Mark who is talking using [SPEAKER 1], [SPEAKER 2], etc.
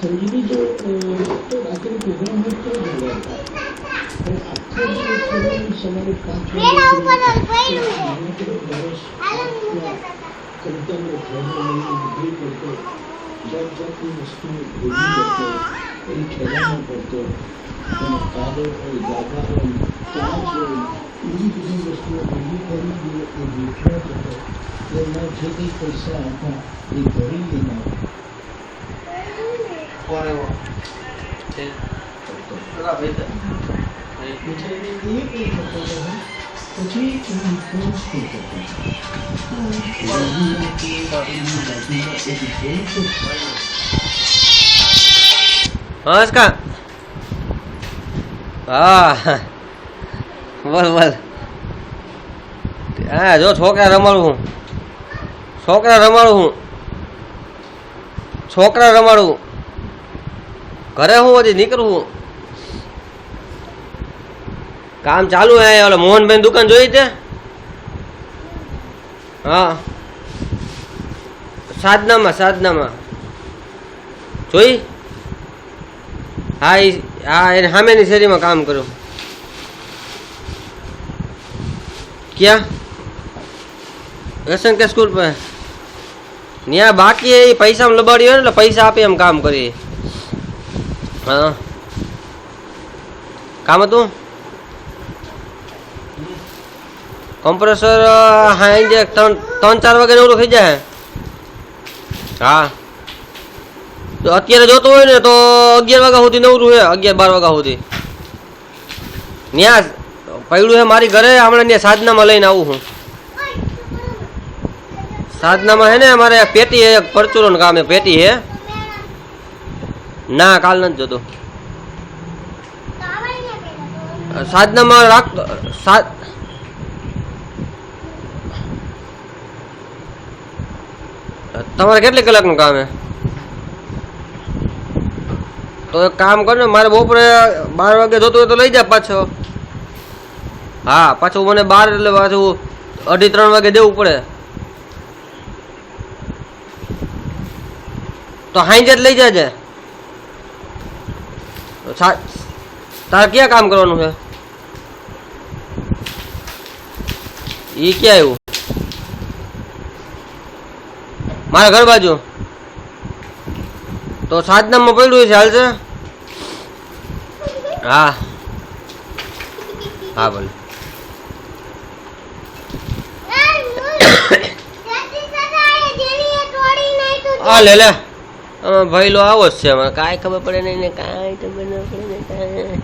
[SPEAKER 1] संजीवी जो तो रात्रि प्रोग्राम है तो सवारे 5 कविता में करते जाती वस्तु खेलाना पड़ते कार्य और जागा और चार्ज બીજી બીજી વસ્તુઓ ભેગી કરી એ વેચવા જતો એમાં જે કંઈ પૈસા હતા એ ભરી લેના પછી
[SPEAKER 2] નમસ્કાર. હા બોલ બોલ. હા જો છોકરા રમાડું ઘરે હું હજી નીકળું. કામ ચાલુ હે. ઓલા મોહનભાઈ દુકાન જોઈ છે? હા સાધનામાં જોઈ? હા એને સામેની શેરીમાં કામ કર્યું. क्या एस के स्कूल पे न्या बाकी है पैसा में लबाड़ी हो पैसा आप हम काम करिए. हाँ काम तू कम्प्रेसर हाँ जे 3-4 वागे नवरू थी जाए. हाँ तो अत्यारे जोतो होय ने तो 11 वागा सुधी नवरू है. 11-12 वागा सुधी न्या પડ્યું હે મારી ઘરે. હમણાં ત્યાં સાધનામાં લઈને આવું હું. સાધનામાં હે ને અમારે પેટી હે, એક પરચુરોનું કામ હે. પેટી હે ના કાલ નથી જોતો. સાધનામાં રાખતો. તમારે કેટલી કલાકનું કામ હે? તો એક કામ કર ને, મારે બપોરે 12 વાગે જોતું હોય તો લઈ જા પાછો. હા પાછું મને 12 એટલે પાછું 2:30-3 વાગે દેવું પડે. તો હાંજે જ લઈ જાજે. તારે ક્યાં કામ કરવાનું છે? ઈ ક્યાં આવ્યું? મારા ઘર બાજુ. તો સાધનામાં પડ્યું છે, હાલશે? હા હા બોલ. હા લે લે ભાઈ લો આવો જ છે. મને કાંઈ ખબર પડે નહીં ને કાંઈ ખબર ન પડે ને કાંઈ.